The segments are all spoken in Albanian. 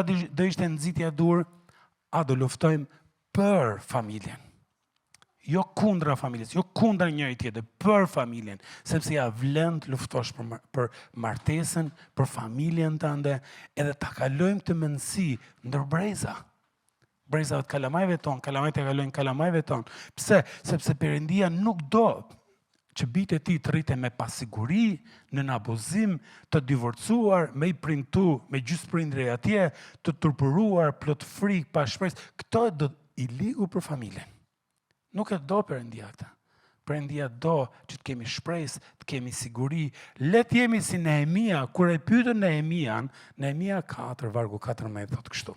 cila do ishte nxitja e dur, a do luftojmë për familjen. Jo kundra familjes, jo kundra njëri tjetër, për familjen, sepse ja vlen të luftosh për martesën, për familjen tënde, edhe ta kalojmë të mendësi ndër breza. Brezave të kalamajve tonë, kalamajt e kalojnë kalamajve tonë. Pse? Sepse Perëndia nuk do që bitë e ti të rriten me pasiguri, në abuzim, të divorcuar, me i printu, me gjysmëprindëri atje, të turpëruar, plot frikë, pa shpresë. Këto do i ligu për familjen. Nuk e do Perëndia këta. Perëndia do që të kemi shpresë, të kemi siguri. Le të jemi si Nehemia, kur e pyetën Nehemian, Nehemia 4, vargu 14 thotë kështu.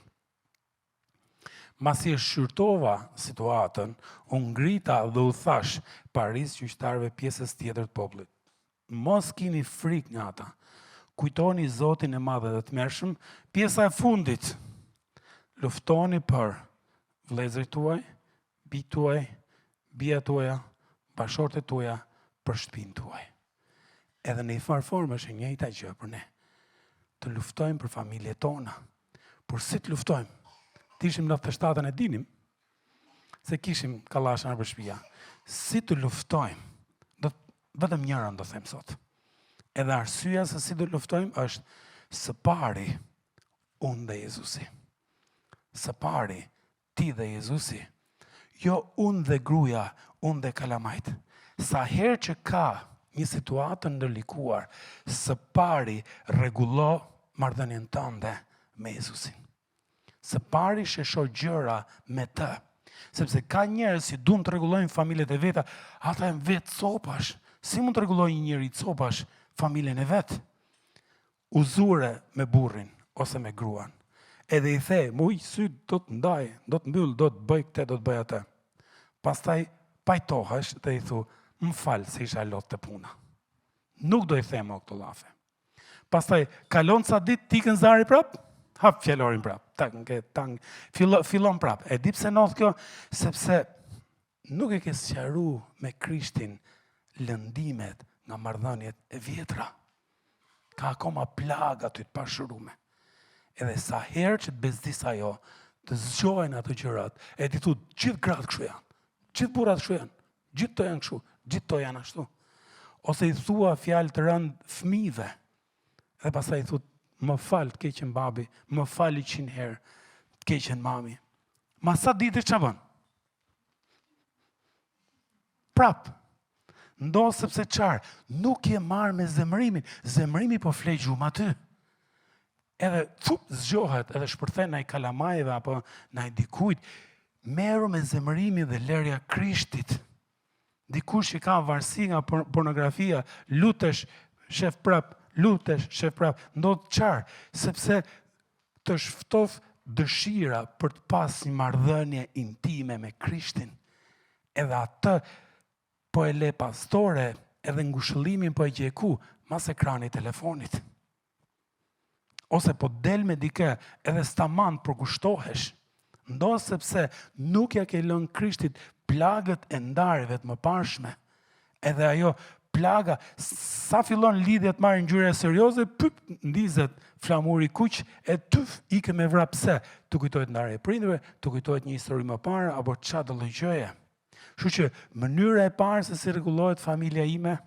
Masi e shqyrtova situatën, u ngrita dhe u thash paris gjyqtarëve pjesës tjetër të popullit. Mos kini frikë nga ata. Kujtoni Zotin e Madh dhe të Mëshirshëm, pjesa e fundit. Luftoni për vëllezërit tuaj, bijtë tuaj, bija tuaja, bashortet tuaja, për shtëpinë tuaj. Edhe në një farë formë është e njëjta gjë për ne. Të luftojmë për familjet tona. Por si të luftojmë? Të ishim 97-ën e dinim, se kishim kallasha në shtëpia. Si të luftojmë? Vetëm njëra do them sot. Edhe arsyeja se si të luftojmë është së pari unë dhe Jezusi. Së pari ti dhe Jezusi. Jo unë dhe gruaja, unë dhe kalamajt. Sa herë që ka një situatë ndërlikuar, së pari rregullo marrëdhënien tënde me Jezusin. Së pari shesho gjëra me të. Sepse ka njerëz që duan të rregullojnë familjet e veta, ata janë vetë copash. Si mund të rregullojë një njeri copash familjen e vet? Uzure me burrin ose me gruan. Edhe i the, muj sy do të ndaj, do të mbyll, do të bëj këtë, do të bëj atë. Pastaj pajtohesh dhe i thu, më falë se isha lot të puna. Nuk do i them o këto llafe. Pastaj kalon ca ditë tikën zari prap, hap fjalorin prap. Fillon prap. E di pse ndodh kjo? Sepse nuk e ke sqaruar me Krishtin lëndimet nga marrëdhëniet e vjetra. Ka akoma plaga ty të pashurume. Edhe sa herë që të bezdis ajo, të zgjojnë ato gjërat, e ti thu, gjithë gratë kështu janë, gjithë burrat kështu janë, gjithë to janë kështu, gjithë to janë ashtu. Ose i thua fjalë të rëndë fëmijëve, dhe pastaj i thu, më falë të keqen babi, më falë 100 herë të keqen mami. Ma sa ditë ç'a bën? Prap. Ndo sepse qarë, nuk je marrë me zemërimin, zemërimi po flej gjumë aty. Edhe zgjohet, edhe shpërthen në i kalamajve, apo në i dikujt, meru me zemërimi dhe lërja Krishtit. Dikush që ka varësi nga pornografia, lutesh, shef prap, ndodh qarë, sepse të shftof dëshira për të pas një marrëdhënie intime me Krishtin. Edhe atë po e le pastore, edhe ngushëllimin po e gjeku, mas ekrani telefonit. Ose po del me dike edhe staman përkushtohesh. Ndo sepse nuk ja ke lënë Krishtit plagët e ndarjeve të mëparshme. Edhe ajo plaga, sa fillon lidhjet marrë ngjyre serioze, ndizet flamuri kuq, e tuf ike me vrapse. Të kujtojt ndarje e prindërve, të kujtojt një histori më parë, apo çfarë do lloj gjëje. Kështu që mënyra e parë se si rregullohet familja ime,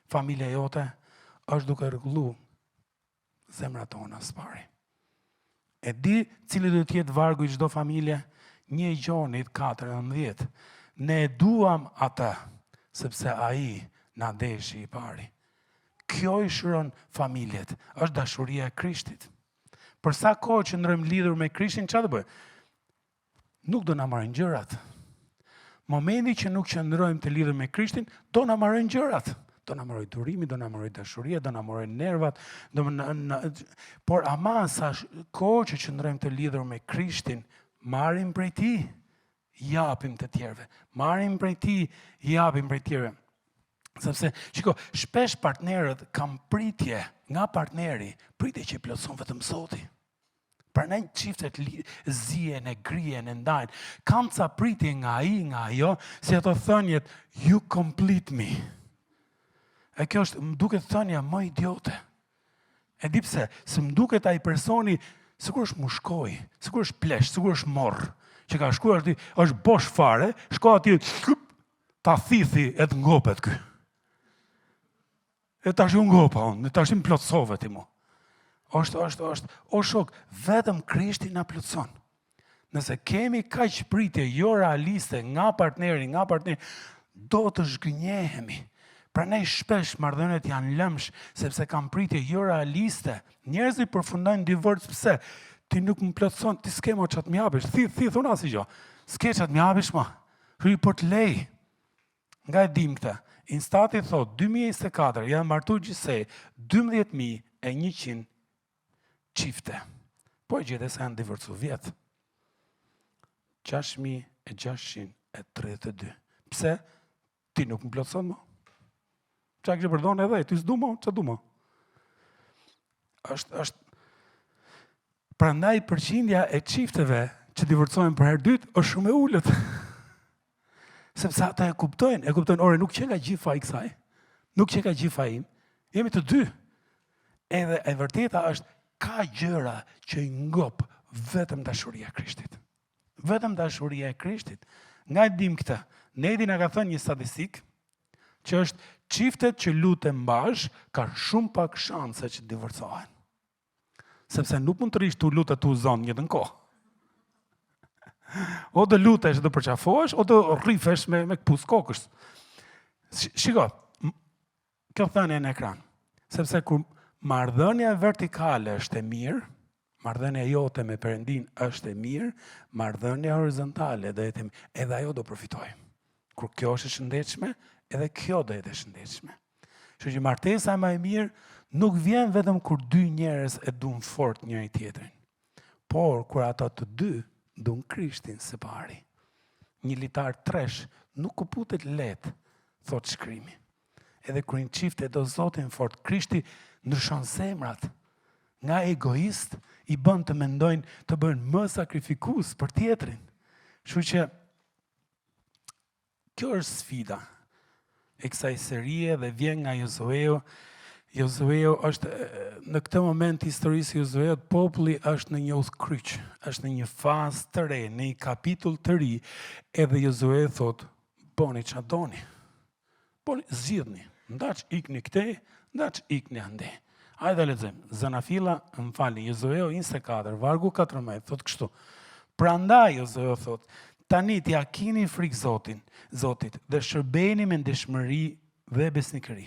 familja jote, është duke rregulluar zemra tona së pari. E di cili do të jetë vargu i çdo familje? 1 Gjonit 4:11. Ne e duam atë, sepse ai na deshi i pari. Kjo i shëron familjet, është dashuria e Krishtit. Për sa kohë që ndrojmë lidhur me Krishtin, çfarë do bëj? Nuk do na marrin gjërat. Momenti që nuk qëndrojmë të lidhur me Krishtin, do na marrin gjërat. Do na marrë durimi, do na marrë dashuria, do na marrë nervat, por ama sa kohë që qëndrojmë të lidhur me Krishtin, marrim prej tij, japim të tjerëve. Marrim prej tij, japim prej tjerëve. Sepse, shiko, shpesh partnerët kanë pritje nga partneri, pritje që i plotson vetëm Zoti. Prandaj çiftet zihen e grihen e ndajnë. Kanë ca pritje nga ai, nga ajo, si ato thënjet, you complete me. E kjo është, më duket thënia më idiote. E di pse, se më duket ai personi sikur është mushkoj, sikur është plesh, sikur është morr, që ka shkuar aty, është bosh fare, shko aty, ta thithi e të ngopet ky. E tash u ngopa unë, tash më plotsove ti mu. O shok, vetëm Krishti na plotson. Nëse kemi kaq pritje jo realiste nga partneri, do të zhgënjehemi. Prandaj shpesh marrëdhëniet janë lëmsh sepse kanë pritje jo realiste. Njerëzit përfundojnë divorc pse? Ti nuk më plotson, ti s'ke më çat më japësh. Thith unë asgjë gjë. S'ke çat më japësh më. Hyj po të lej. Nga e dim këtë. Instati thot 2024 janë martuar gjithsej 12.100 çifte. Po e gjete se janë divorcu vjet. 6.632. Pse? Ti nuk më plotson më. Qa kështë përdojnë edhe, ti s'du më, që du më? Prandaj përqindja e çifteve që divorcojnë për herë dytë është shumë e ullët. Sepse ata e kuptojnë, ore, nuk që nga gjitha i kësaj, nuk që nga gjitha im, jemi të dy. Edhe e vërteta është, ka gjëra që i ngop vetëm dashuria e Krishtit. Vetëm dashuria e Krishtit. Nga e dim këtë, Nedi na ka thënë një statistikë, që është çiftet që luten bash ka shumë pak shanse që divorcohen. Sepse nuk mund të rish tu lutet tu zonë një të në kohë. O të lutesh dhe përqafohesh, o të rrifesh me këpus kokës. Shiko, kjo thënie në ekran. Sepse kur marrëdhënia vertikale është e mirë, marrëdhënia jote me Perëndin është e mirë, marrëdhënia horizontale edhe ajo do përfitojë. Kur kjo është e shëndetshme, edhe kjo do jetë e shëndetshme. Kështu që martesa më e mirë nuk vjen vetëm kur dy njerëz e duan fort njëri tjetrin, por kur ato të dy duan Krishtin së pari. Një litar tresh nuk kuputet lehtë, thot shkrimi. Edhe kur një çift e do Zotin fort, Krishti ndryshon zemrat. Nga egoist i bën të mendojnë të bëjnë më sakrifikues për tjetrin. Kështu që kjo është sfida e kësaj serie dhe vjen nga Josueu. Josueu është, në këtë moment historisë Josueut, populli është në një udhkryq, është në një fazë të re, në një kapitull të ri, edhe Josueu thot, boni ç'a doni. Boni, zgjidhni, ndaç ikni këtej, ndaç ikni ande. Hajde lexojmë. Zanafilla, më falni, Josueu 24, vargu 14, thot kështu. Prandaj Josueu thot, tani t'ja kini frikë Zotit dhe shërbeni me ndeshmëri dhe besnikëri.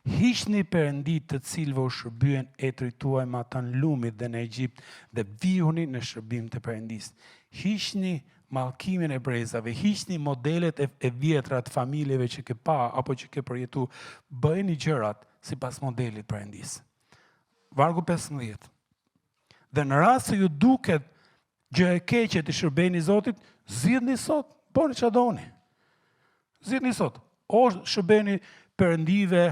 Hiqni perëndit të cilëve u shërbyen etrit tuaj me ata në lumit dhe në Egjipt dhe vihuni në shërbim të Perëndisë. Hiqni mallkimin e brezave, hiqni modelet e vjetra të familjeve që ke pa apo që ke përjetu, bëjeni gjërat sipas modelit Perëndisë. Vargu 15. Dhe në rast se ju duket gjë e keqe të shërbeni Zotit, zgjidhni sot, bëni ç'a doni. Zgjidhni sot. O shërbeni perëndive,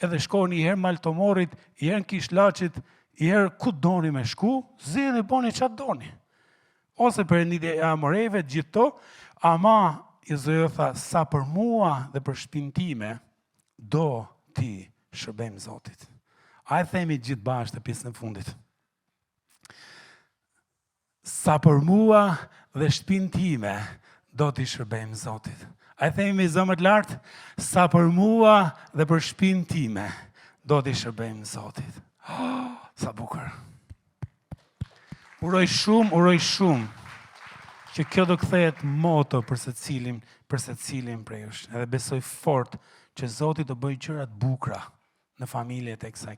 edhe shkoni i herë Maltomorit, i herë në Kishlaqit, i herë ku doni me shku, zgjidhni bëni ç'a doni. Ose perëndit e Amoreve, gjithë to, ama Jozue tha, sa për mua dhe për shtëpinë time, do ti shërbejmë Zotit. A e themi gjithë bashkë të pjesën e fundit. Sa për mua dhe shtëpinë time, do t'i shërbejmë Zotit. A e themi me zemër të lartë, sa për mua dhe për shtëpinë time, do t'i shërbejmë Zotit. Sa bukur. Uroj shumë, që kjo do kthehet moto për secilin prej jush. Edhe besoj fort që Zoti do bëjë gjëra të bukura në familjet e kësaj